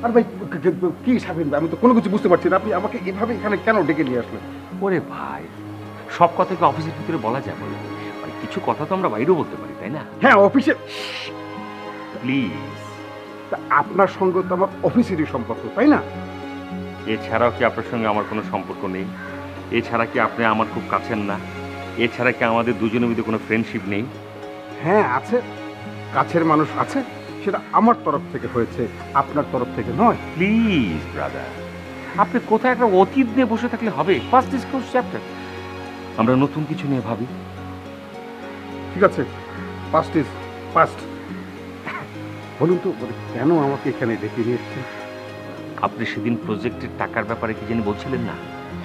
আর ভাই কি সাবিন ভাই, আমি তো কোনো কিছু বুঝতে পারছি না, আপনি আমাকে এভাবে এখানে কেন ডেকে নিয়ে আসলেন? ওরে ভাই, সব কথা কি অফিসের ভিতরে বলা যাবে? মানে কিছু কথা তো আমরা বাইরেও বলতে পারি, তাই না? হ্যাঁ অফিসে। প্লিজ। আপনার সঙ্গে তো আমার অফিসেরই সম্পর্ক, তাই না? এছাড়াও কি আপনার সঙ্গে আমার কোনো সম্পর্ক নেই? এছাড়া কি আপনি আমার খুব কাছের না? এছাড়া কি আমাদের দুজনের মধ্যে কোনো ফ্রেন্ডশিপ নেই? হ্যাঁ আছে, কাছের মানুষ আছে, সেটা আমার তরফ থেকে হয়েছে, আপনার তরফ থেকে নয়। প্লিজ ব্রাদার, আপনি কোথায় একটা অতীত নিয়ে বসে থাকলে হবে? ফার্স্ট ডিসকাস চ্যাপ্টার, আমরা নতুন কিছু নিয়ে ভাবি। ঠিক আছে, পাস্ট ইজ পাস্ট। বলুন তো কেন আমাকে এখানে ডেকে নিয়ে এসেছেন? আপনি সেদিন প্রজেক্টের টাকার ব্যাপারে কি জানি বলছিলেন না?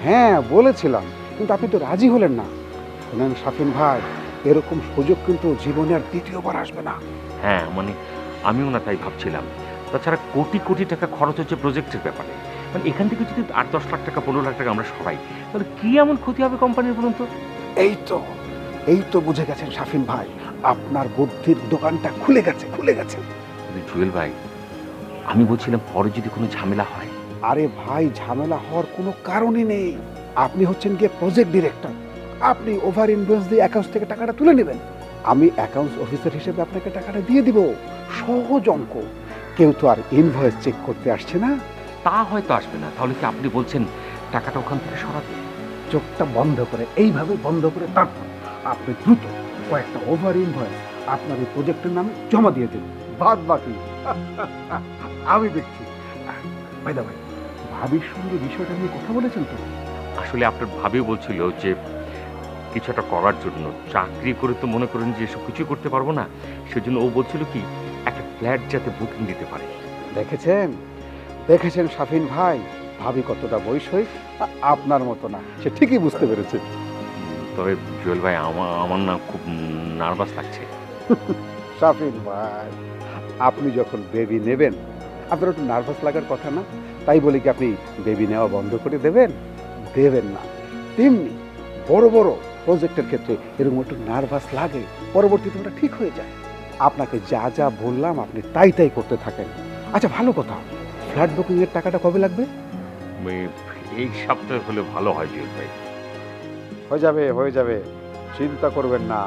হ্যাঁ বলেছিলাম, কিন্তু আপনি তো রাজি হলেন না। শোনেন সাফিন ভাই, এরকম সুযোগ কিন্তু জীবনে আর দ্বিতীয়বার আসবে না। হ্যাঁ মানে আমিও না তাই ভাবছিলাম। তাছাড়া কোটি কোটি টাকা খরচ হচ্ছে প্রজেক্টের ব্যাপারে, মানে এখান থেকে যদি 8-10 লাখ টাকা 15 লাখ টাকা আমরা সবাই, তাহলে কি এমন ক্ষতি হবে কোম্পানির বলুন তো? এই তো বুঝে গেছেন সাফিন ভাই, আপনার বুদ্ধির দোকানটা খুলে গেছে, খুলে গেছে। কিন্তু জুয়েল ভাই, আমি বলছিলাম পরে যদি কোনো ঝামেলা হয়। আরে ভাই, ঝামেলা হওয়ার কোনো কারণই নেই। আপনি হচ্ছেন গিয়ে প্রজেক্ট ডিরেক্টর, আপনি ওভার ইনভয়েস দিয়ে অ্যাকাউন্টস থেকে টাকাটা তুলে নেবেন, আমি অ্যাকাউন্টস অফিসার হিসেবে আপনাকে টাকাটা দিয়ে দিব। সহজ অঙ্ক। কেউ তো আর ইনভয়েস চেক করতে আসছে না। তা হয়তো আসবে না, তাহলে কি আপনি বলছেন টাকাটা ওখান থেকে সরাতে? চোখটা বন্ধ করে, এইভাবে বন্ধ করে, তারপর আপনি দ্রুত কয়েকটা ওভার ইনভয়েস আপনার এই প্রজেক্টের নামে জমা দিয়ে দিন, বাদ বাকি আমি দেখছি। ভাই দা ভাই, ভাবির সঙ্গে বিষয়টা নিয়ে কথা বলেছেন তো? আসলে আপনার ভাবেও বলছিল যে কিছু একটা করার জন্য, চাকরি করে তো মনে করেন যে এসব কিছুই করতে পারবো না, সেজন্য ও বলছিল কি একটা ফ্ল্যাট যাতে বুকিং দিতে পারে। দেখেছেন দেখেছেন সাফিন ভাই, ভাবি কতটা বৈষয়িক, আপনার মতো না, সে ঠিকই বুঝতে পেরেছে। তবে জুয়েল ভাই, আমার না খুব নার্ভাস লাগছে। সাফিন ভাই, আপনি যখন বেবি নেবেন, আপনার একটু নার্ভাস লাগার কথা না? তাই বলি কি আপনি বেবি নেওয়া বন্ধ করে দেবেন? দেবেন না। তেমনি বড় বড় প্রজেক্টের ক্ষেত্রে এরকম একটু নার্ভাস লাগে, পরবর্তীতে ওটা ঠিক হয়ে যায়। আপনাকে যা যা বললাম আপনি তাই তাই করতে থাকেন। আচ্ছা ভালো কথা, ফ্ল্যাট বুকিং এর টাকাটা কবে লাগবে? এই সপ্তাহে হলে ভালো হয় জুয়েল ভাই। হয়ে যাবে, চিন্তা করবেন না।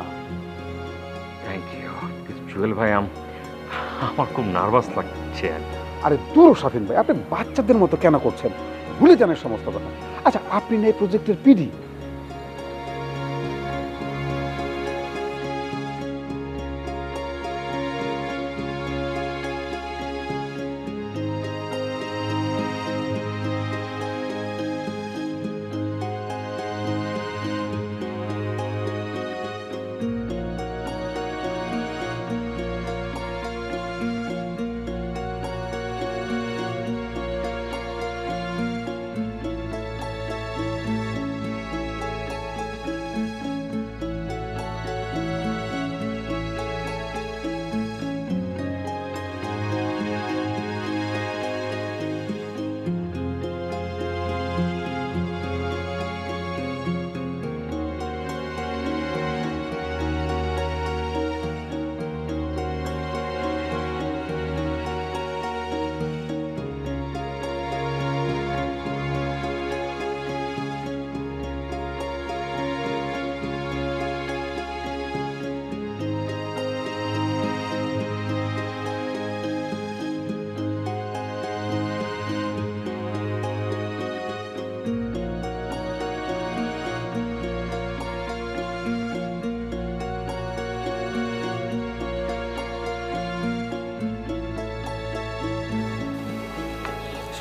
Thank you. জুয়েল ভাই, আমার খুব নার্ভাস লাগছে। আরে দূর সাফিন ভাই, আপনি বাচ্চাদের মতো কেন করছেন? ভুলে জানেন সমস্ত কথা। আচ্ছা আপনি না এই প্রজেক্টের পিডি?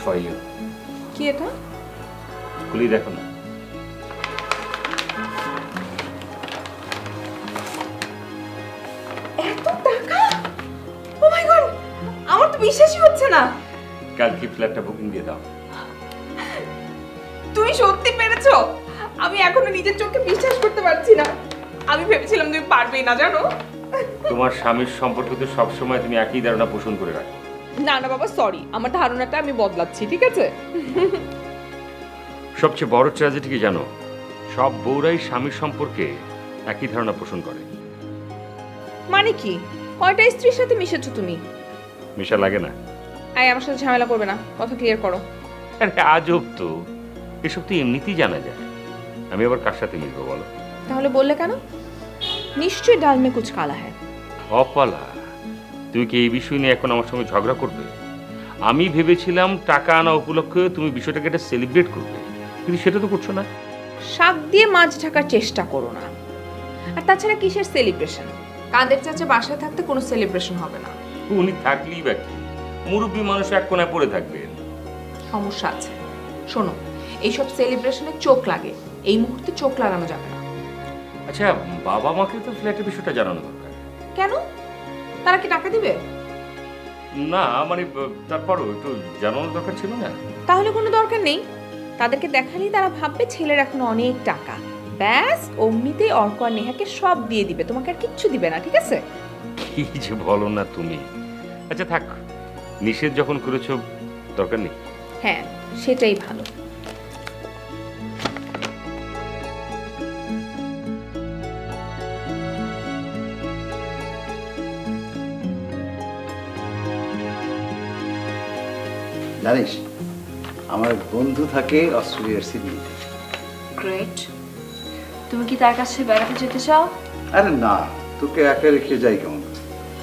For you. কি এটা? খুলি দেখো না। এত টাকা! ও মাই গড, আমার তো বিশ্বাসই হচ্ছে না। কালকে ফ্ল্যাটটা বুকিং দিয়ে দাও। তুমি সত্যি পেরেছো? আমি এখনো নিজের চোখে বিশ্বাস করতে পারছি না। আমি ভেবেছিলাম তুমি পারবেই না, জানো। তোমার স্বামীর সম্পর্কে তো সবসময় তুমি একই ধারণা পোষণ করে রাখো। না না বাবা, সরি, আমার ধারণাটা আমি বদলাচ্ছি, ঠিক আছে? সবচেয়ে বড় ট্র্যাজেডি কি জানো? সব বউরাই স্বামীর সম্পর্কে একই ধারণা পোষণ করে। মানে কি? কয়টা স্ত্রীর সাথে মিশেছো তুমি? মিশা লাগে না? এই আমার সাথে ঝামেলা করবে না, কথা ক্লিয়ার করো। আরে আজব তো, এসব তো এমনিতেই জানা যায়। আমি আবার কার সাথে মিলবো বলো? তাহলে বললে কেন? নিশ্চয়ই ডাল মে কুচ কালা হ্যায়। কপালা, তুই কি এই বিষয় নিয়ে এখন আমার সঙ্গে ঝগড়া করবে? আমি ভেবেছিলাম টাকা আনা উপলক্ষে তুমি বিষয়টাকে একটা সেলিব্রেট করবে, কিন্তু সেটা তো করছো না। শাক দিয়ে মাছ ঢাকার চেষ্টা করো না। আর তাছাড়া কিসের সেলিব্রেশন? কাদের চাচা বাসায় থাকতে কোনো সেলিব্রেশন হবে না। উনি থাকলেই বা কি, মুরব্বী মানুষ এক কোনায় পড়ে থাকবেন। সমস্যা আছে। শোনো, এইসব সেলিব্রেশনে চোখ লাগে, এই মুহূর্তে চোখ লাগানো যাবে না। আচ্ছা, বাবা মাকে তো ফ্ল্যাটের বিষয়টা জানানো দরকার। কেন? তারা কি টাকা দিবে? না মানে তারপরও একটু জানানো দরকার ছিল না? তাহলে কোনো দরকার নেই। তাদেরকে দেখালেই তারা ভাববে ছেলের এখন অনেক টাকা, ব্যাস অমনিতেই অর্ক আর নেহাকে সব দিয়ে দিবে, তোমাকে আর কিচ্ছু দিবে না, ঠিক আছে? কি যে বলো না তুমি। আচ্ছা থাক, নিষেধ যখন করেছো দরকার নেই। হ্যাঁ, সেটাই ভালো। জানিস, আমার বন্ধু থাকে অস্ট্রেলিয়ার সিডনিতে। গ্রেট। তুমি কি তার কাছে বেড়াতে যেতে চাও? আরে না, তোকে একা রেখে যাই কেমন?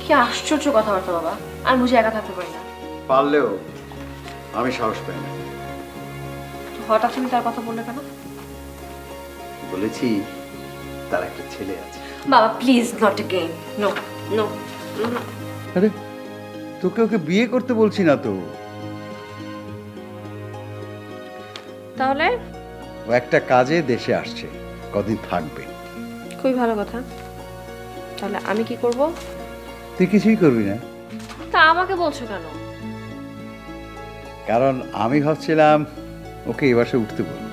কি আশ্চর্য কথাবার্তা বাবা, আমি বুঝে একা থাকতে পারি না। পারলেও আমি সাহস পাই না। হঠাৎ তুমি তার কথা বললে কেন? বলেছি তার একটা ছেলে আছে। বাবা please, not again. No no. আরে তোকে ওকে বিয়ে করতে বলছি না তো। তাহলে ও একটা কাজে দেশে আসছে, কদিন থাকবে। খুবই ভালো কথা। তাহলে আমি কি করব? তুই কিছুই করবি না, তা আমাকে বলছো কেন? কারণ আমি ভাবছিলাম ওকে এই বাসে উঠতে বলবো।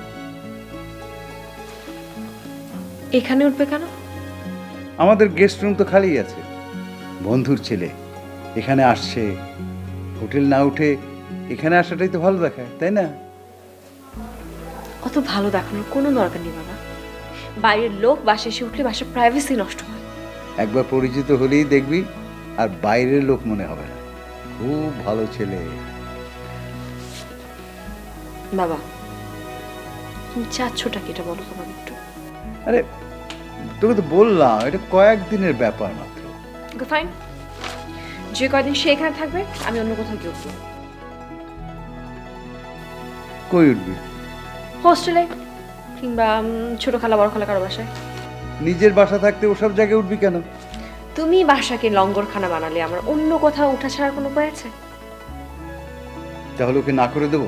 এখানে উঠবে কেন? আমাদের গেস্ট রুম তো খালি আছে। বন্ধুর ছেলে এখানে আসছে, হোটেল না উঠে এখানে আসাটাই তো ভালো দেখায়, তাই না? অত ভালো দেখানোর কোনো দরকার নেই বাবা। বাইরের লোক বাসায় এসে উঠলে বাসার প্রাইভেসি নষ্ট হয়। একবার পরিচিত হলেই দেখবি আর বাইরের লোক মনে হবে না। খুব ভালো ছেলে। বাবা তুমি চাচ্ছোটা কি, এটা বলো তো বাবা একটু। আরে তোকে তো বললাম এটা কয়েকদিনের ব্যাপার মাত্র। ফাইন, যে কয়দিন সে এখানে থাকবে আমি অন্য কোথাও গিয়ে উঠবো। কই উঠবি? হোস্টেলে কিংবা ছোট খালা বড় খালা কারো বাসায়। নিজের বাসা থাকতে ওসব জায়গায় উঠবি কেন? তুমি বাসাকে লঙ্গরখানা বানালে আমার অন্য কোথাও উঠা ছাড়ার কোনো উপায় আছে? তাহলে ওকে না করে দেবো?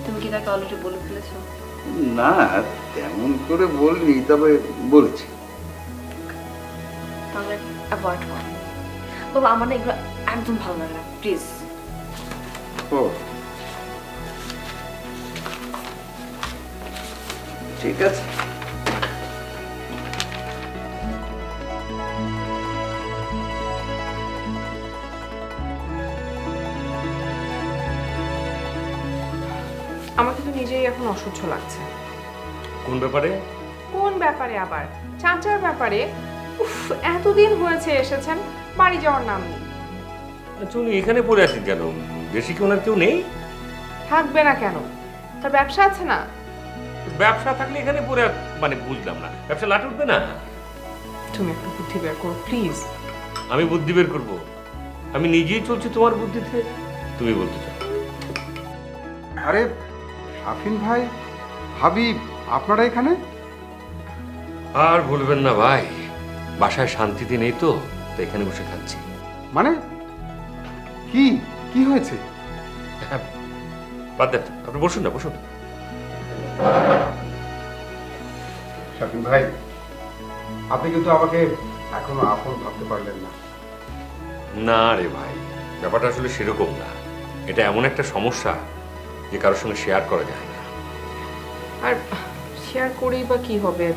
তুমি কি তাকে অলরেডি বলে ফেলেছো? না, তেমন করে বলনি, তবে বলছি। তাহলে অ্যাভয়েড করো বাবা, আমার না এগুলো একদম ভালো লাগে না, প্লিজ। ও ঠিক আছে। আমার কিন্তু নিজেই এখন অসহ্য লাগছে। কোন ব্যাপারে? কোন ব্যাপারে আবার? চাচার ব্যাপারে। উফ, এতদিন হয়েছে এসেছেন, বাড়ি যাওয়ার নাম নেই। আচ্ছা উনি এখানে পড়ে আছেন কেন? বেশি কি ওনার কেউ নেই? থাকবে না কেন? তার ব্যবসা আছে না? ব্যবসা থাকলে এখানে পড়ে মানে বুঝলাম না, ব্যবসা লাট উঠবে না? তুমি একটু বুদ্ধি বের করো প্লিজ। আমি বুদ্ধি বের করবো? আমি নিজেই চলছি তোমার বুদ্ধিতে, তুমি বলতে চাও? আরে আফিন ভাই, হাবিব, আপনারা এখানে? আর বলবেন না ভাই, বাসায় শান্তিতে নেই তো, তাই এখানে বসে খাচ্ছি। মানে কি কি হয়েছে? বাদ দেন, আপনি বসুন না, বসুন। শাফিন ভাই, আপনি কিন্তু আমাকে এখনো আপন ভাবতে পারলেন না। না রে ভাই, ব্যাপারটা আসলে সেরকম না। এটা এমন একটা সমস্যা যে কারোর সঙ্গে শেয়ার করা যায় না। আর শেয়ার করেই বা কি হবে?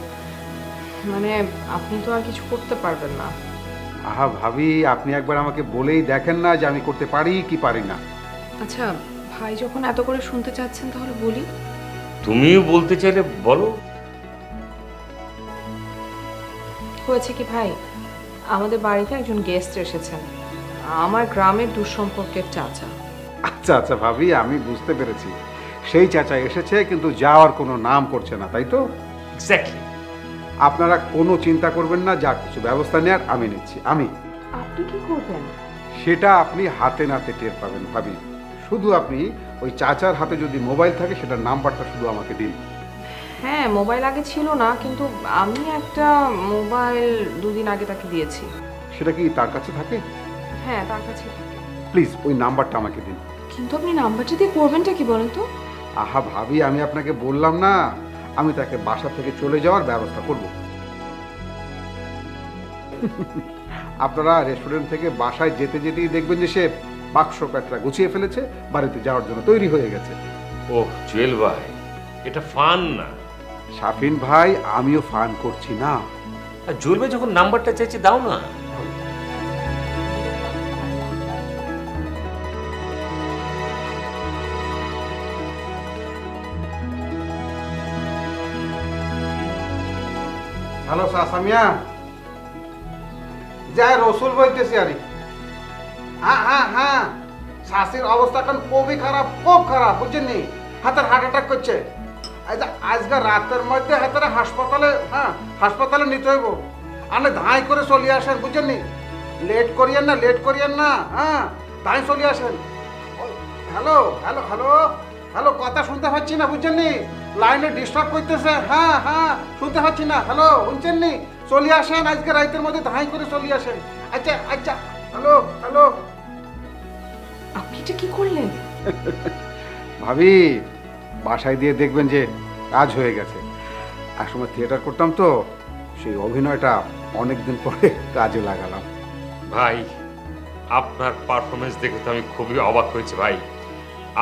মানে আপনি তো আর কিছু করতে পারবেন না। আহা ভাবি, আপনি একবার আমাকে বলেই দেখেন না যে আমি করতে পারি কি পারি না। আচ্ছা ভাই যখন এত করে শুনতে চাচ্ছেন তাহলে বলি। তুমিও বলতে চাইলে বলো। হয়েছে কি ভাই, আমাদের বাড়িতে একজন গেস্ট এসেছেন। আমার গ্রামের দুঃসম্পর্কের চাচা। আচ্ছা আচ্ছা ভাবি, আমি বুঝতে পেরেছি। সেই চাচা এসেছে কিন্তু যাওয়ার কোনো নাম করছে না, তাই তো? এক্স্যাক্টলি। আপনারা কোনো চিন্তা করবেন না, যা কিছু ব্যবস্থা নেওয়ার আমি নিচ্ছি। আপনি কি করবেন? সেটা আপনি হাতে নাতে টের পাবেন ভাবি। শুধু আপনি ওই চাচার হাতে যদি মোবাইল থাকে সেটার নাম্বারটা শুধু আমাকে দিন। হ্যাঁ, মোবাইল আগে ছিল না, কিন্তু আমি একটা মোবাইল 2 দিন আগে তাকে দিয়েছি। সেটা কি তার কাছে থাকে? হ্যাঁ, তার কাছে থাকে। প্লিজ ওই নাম্বারটা আমাকে দিন। কিন্তু আপনি নাম্বারটা দিয়ে করবেনটা কি বলেন তো? আহা ভাবি, আমি আপনাকে বললাম না, আমি তাকে বাসা থেকে চলে যাওয়ার ব্যবস্থা করব। আপনারা রেস্টুরেন্ট থেকে বাসায় যেতে যেতেই দেখবেন যে সে বাক্স প্যাটরা গুছিয়ে ফেলেছে, বাড়িতে যাওয়ার জন্য তৈরি হয়ে গেছে। ওহ জুয়েল ভাই, এটা ফান না। শাফিন ভাই, আমিও ফান করছি না। আর জুয়েল ভাই যখন নাম্বারটা চাইছে দাও না। হ্যালো সাসামিয়া, যাই রসুল বলতেছি। আরে হ্যাঁ হ্যাঁ হ্যাঁ, শাশির অবস্থা এখন খুবই খারাপ, খুব খারাপ, বুঝছেন? হাতের হার্ট অ্যাটাক করছে। আজকে রাতের মধ্যে হাতের হাসপাতালে, হ্যাঁ হাসপাতালে নিতে হইব। আপনি ধাই করে চলে আসেন, বুঝছেন? লেট করিয়েন না, লেট করিয়েন না, হ্যাঁ ধাই চলে আসেন। হ্যালো হ্যালো হ্যালো হ্যালো, কথা শুনতে পাচ্ছি না, বুঝছেন? লাইনে ডিস্টার্ব করতেছে। হ্যাঁ হ্যাঁ, শুনতে পাচ্ছি না। হ্যালো, শুনছেন? চলে আসেন, আজকে রাতের মধ্যে ধাই করে চলে আসেন। আচ্ছা আচ্ছা, হ্যালো হ্যালো। আপনি এটা কি করলেন? ভাবি, বাসায় দিয়ে দেখবেন যে কাজ হয়ে গেছে। এক সময় থিয়েটার করতাম তো, সেই অভিনয়টা অনেকদিন পরে কাজে লাগালাম। ভাই, আপনার পারফরমেন্স দেখে তো আমি খুবই অবাক হয়েছি ভাই।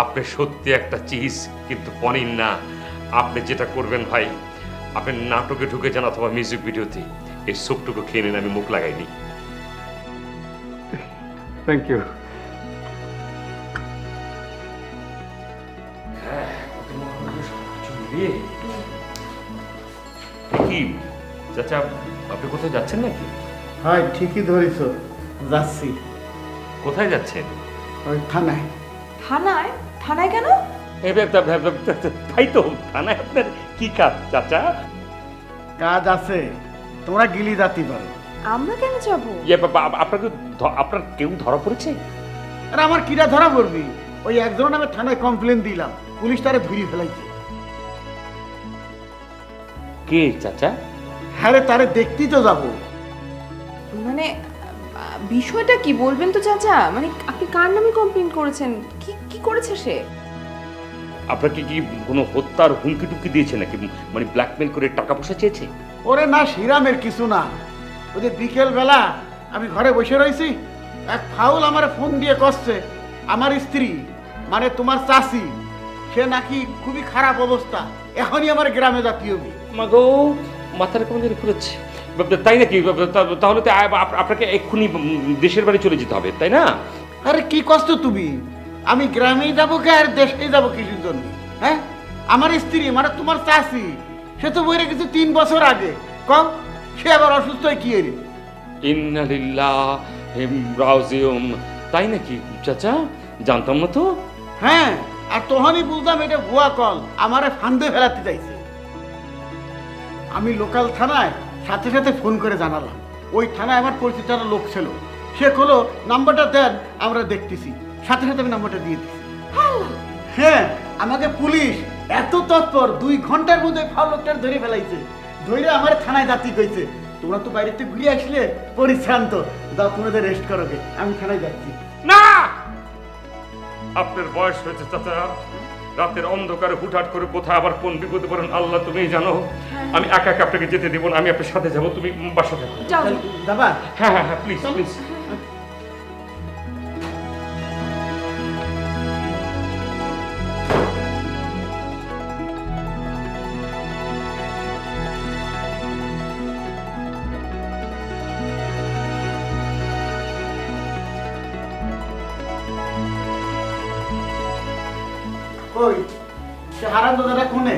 আপনি সত্যি একটা চিজ, কিন্তু পনির না। আপনি যেটা করবেন ভাই, আপনি নাটকে ঢুকে যান অথবা মিউজিক ভিডিওতে, এই সুপটুকু খেয়ে নিন, আমি মুখ লাগাইনি। Thank you. কি চাচা, আপনি কোথায় যাচ্ছেন নাকি? হয়, ঠিকই ধরেছ, যাচ্ছি। কোথায় যাচ্ছেন? ওই থানায়। থানায়? থানায় কেন? তাই তো, থানায় আপনার কি কাজ চাচা? কাজ আছে, তোমরা গিলি জাতি পারো। আমরা কেন যাবো? আপনার কেউ ধরা পড়েছে? আরে আমার কিরা ধরা পড়বি? ওই একজন আমি থানায় কমপ্লেন দিলাম, পুলিশ তারে ধরে ফেলাইছে। কে চাচা? হ্যাঁ রে, তারে দেখতেই তো যাবো। মানে বিষয়টা কি বলবেন তো চাচা? মানে আপনি কার নামে কমপ্লেইন করেছেন? কি কি করেছে সে? আপনাকে কি কোনো হত্যার হুমকি টুমকি দিয়েছে নাকি? মানে ব্ল্যাকমেল করে টাকা পয়সা চেয়েছে? ওরে না, শিরামের কিছু না। ওই যে বিকেল বেলা আমি ঘরে বসে রয়েছি, এক ফাউল আমার ফোন দিয়ে কষছে আমার স্ত্রী, মানে তোমার চাচি, সে নাকি খুবই খারাপ অবস্থা, এখনই আমার গ্রামে জাতি হবে। মাগো, মাথার কেমন জানি ঘুরেছে। তাই নাকি? তাহলে তো আপনাকে এক্ষুনি দেশের বাড়ি চলে যেতে হবে, তাই না? আরে কি কষ্ট তুমি, আমি গ্রামেই যাবো কে আর দেশেই যাবো কিছুর জন্য? হ্যাঁ, আমার স্ত্রী মানে তোমার চাচি, সে তো বইরে কিছু 3 বছর আগে, কম সে আবার অসুস্থ হয়ে কি রে। ইন্না লিল্লাহি রাজিউন। তাই নাকি চাচা? জানতাম না তো। হ্যাঁ, আর তখনই বুঝলাম এটা ভুয়া কল, আমারে ফান্দে ফেলাতে চাইছে। আমি লোকাল থানায় সাথে সাথে ফোন করে জানালাম। ওই থানায় আমার পরিচিত একটা লোক ছিল, সে হলো নাম্বারটা দেন, আমরা দেখতেছি। সাথে সাথে আমি নাম্বারটা দিয়ে দিচ্ছি। হ্যাঁ, আমাকে পুলিশ এত তৎপর 2 ঘন্টার মধ্যে ফাউল লোকটার ধরে ফেলাইছে। ধরে আমার থানায় যাত্রী কইছে, তোমরা তো বাইরেতে ঘুরে আসলে পরিশ্রান্ত, দাও তোমাদের রেস্ট করো, আমি থানায় যাচ্ছি। না, আপনার বয়স হয়েছে চাচা, রাতের অন্ধকারে হুটহাট করে কোথায় আবার কোন বিপদে পড়েন আল্লাহ তুমিই জানো। আমি একা একা আপনাকে যেতে দেব না, আমি আপনার সাথে যাব। তুমি বাসা থাকো। যাও। যাবা? হ্যাঁ হ্যাঁ হ্যাঁ, প্লিজ প্লিজ। ওই সে হারান দাদাটা কোনে?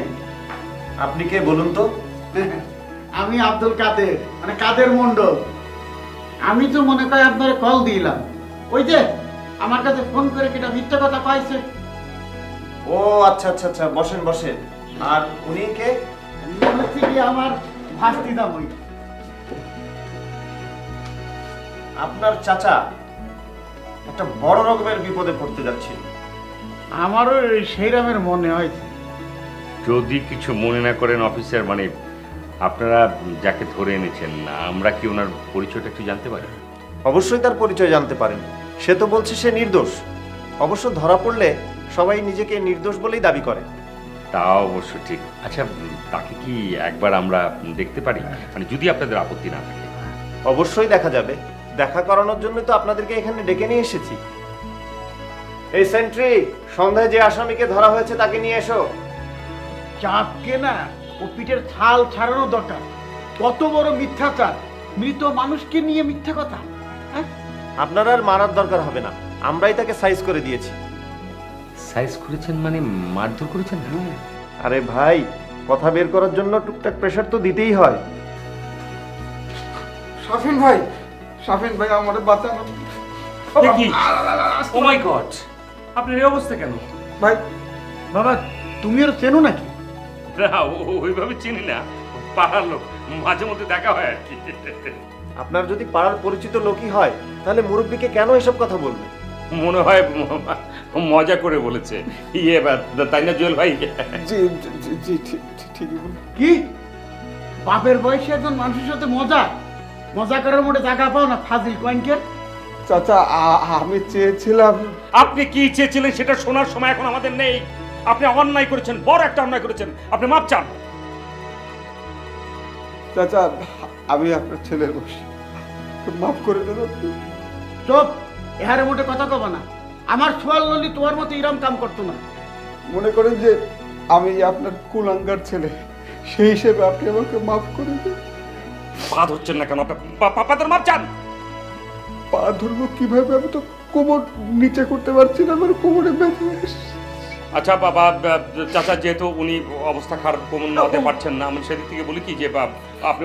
আপনি কে বলুন তো? আমি আব্দুল কাদের, মানে কাদের মন্ডল। আমি তো মনে করি আপনার কল দিলাম, ওই যে আমার কাছে ফোন করে কেটা মিথ্যা কথা কয়েছে। ও আচ্ছা আচ্ছা আচ্ছা, বসেন বসেন। আর উনি কে? বলেছি কি আমার ভাস্তি দাম ওই। আপনার চাচা একটা বড় রকমের বিপদে পড়তে যাচ্ছিল। আমারও সেই রকমের মনে হয়েছে। যদি কিছু মনে না করেন অফিসার, মানে আপনারা যাকে ধরে এনেছেন, আমরা কি ওনার পরিচয়টা একটু জানতে পারি? অবশ্যই তার পরিচয় জানতে পারেন। সে তো বলছে সে নির্দোষ। অবশ্য ধরা পড়লে সবাই নিজেকে নির্দোষ বলেই দাবি করে। তা অবশ্য ঠিক। আচ্ছা, তাকে কি একবার আমরা দেখতে পারি, মানে যদি আপনাদের আপত্তি না থাকে? অবশ্যই দেখা যাবে। দেখা করানোর জন্য তো আপনাদেরকে এখানে ডেকে নিয়ে এসেছি। এই সেন্ট্রি, সন্ধ্যায় যে আসামিকে ধরা হয়েছে তাকে নিয়ে এসো। চাপকে না ও পিঠের ছাল ছাড়ানো দরকার। কত বড় মিথ্যাচার, মৃত মানুষকে নিয়ে মিথ্যা কথা। হ্যাঁ, আপনার আর মারার দরকার হবে না, আমরাই তাকে সাইজ করে দিয়েছি। সাইজ করেছেন মানে মারধর করেছেন? আরে ভাই, কথা বের করার জন্য টুকটাক প্রেশার তো দিতেই হয়। শাফিন ভাই, শাফিন ভাই আমারে বাঁচানো। কি? ও মাই গড, আপনার এই অবস্থা কেন? ভাই বাবা তুমি ওর চেনো নাকি? না, ওইভাবে চিনি না, পাড়ার লোক, মাঝে মধ্যে দেখা হয় আর কি। আপনার যদি পাড়ার পরিচিত লোকই হয় তাহলে মুরব্বীকে কেন এসব কথা বলবে? মনে হয় মজা করে বলেছে। ইয়ে তাই না জুয়েল ভাই? জি জি জি ঠিকই বল। কি বাপের বয়সে একজন মানুষের সাথে মজা মজা করার মধ্যে জায়গা পাও না, ফাজিল কয়েনকে। চাচা আমি চেয়েছিলাম। আপনি কি চেয়েছিলেন সেটা শোনার সময় এখন আমাদের নেই। আপনি অন্যায় করেছেন, বড় একটা অন্যায় করেছেন, আপনি মাপ চান। চাচা আমি আপনার ছেলের বসে, মাফ করে দেন আপনি। চুপ, এহারে মোটে কথা কব না। আমার সোয়াল নলি তোমার মতো ইরাম কাম করতো না। মনে করেন যে আমি আপনার কুলাঙ্গার ছেলে, সেই হিসেবে আপনি আমাকে মাফ করে দেন। পা ধরছেন না কেন? পাপাদের মাপ চান। পা ধরবো কিভাবে? আমি তো কোমর নিচে করতে পারছি না, আমার কোমরে ব্যথা আসছে। আচ্ছা বাবা, চাচা যেহেতু উনি অবস্থা খারাপ, কোমর নামাতে পারছেন না, আমি সেদিক থেকে বলি কি যে আপনি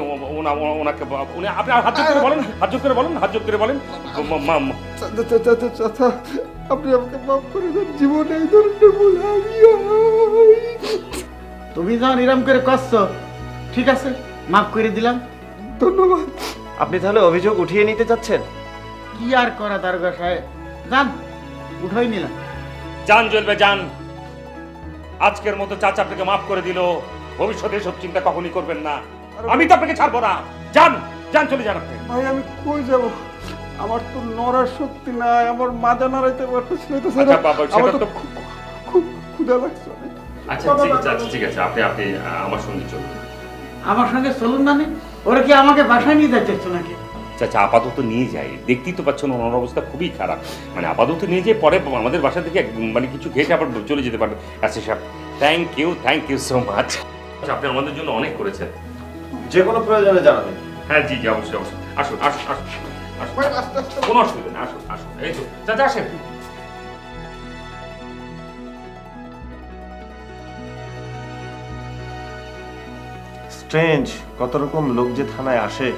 ওনাকে উনি আপনি হাত জোর করে বলেন, হাত জোর করে বলেন, হাত জোর করে বলেন। চাচা আপনি আমাকে মাফ করে দেন, জীবনে এই ধরনের ভুল আমি তুমি যখন ইরাম করে কষ্ট, ঠিক আছে মাফ করে দিলাম। ধন্যবাদ। আপনি তাহলে অভিযোগ উঠিয়ে নিতে চাচ্ছেন? কি আর করা দারোগা সাহেব, যান উঠাই নিলাম। যান জুয়েল ভাই, যান। আজকের মতো চাচা আপনাকে মাফ করে দিল, ভবিষ্যতে এসব চিন্তা কখনই করবেন না। আমি তো আপনাকে ছাড়বো না। যান যান, চলে যান আপনি। ভাই আমি কই যাব? আমার তো নড়ার শক্তি নাই, আমার মাজা নাড়াইতে পারতেছি না। তো স্যার আচ্ছা বাবা, আমার সেটা তো তো খুব ক্ষুধা লাগছে অনেক। আচ্ছা ঠিক আছে, আপনি আমার সঙ্গে চলুন। আমার সঙ্গে চলুন না, ওরা কি আমাকে বাসায় নিয়ে যাচ্ছে নাকি? চাচা আপাতত নিয়ে যাই, দেখতেই তো পাচ্ছেন ওনার অবস্থা খুবই খারাপ, মানে আপাতত নিয়ে যেয়ে পরে আমাদের বাসা থেকে মানে কিছু খেয়ে আবার চলে যেতে পারবেন। আচ্ছা সাহেব, থ্যাংক ইউ সো মাচ। আচ্ছা, আপনি আমাদের জন্য অনেক করেছেন। যে কোনো প্রয়োজনে জানাবেন। হ্যাঁ জি অবশ্যই আসুন আসুন আসুন, কোনো অসুবিধা নেই, আসুন। এই তো চাচা আসেন। স্ট্রেঞ্জ, কত রকম লোক যে থানায় আসে।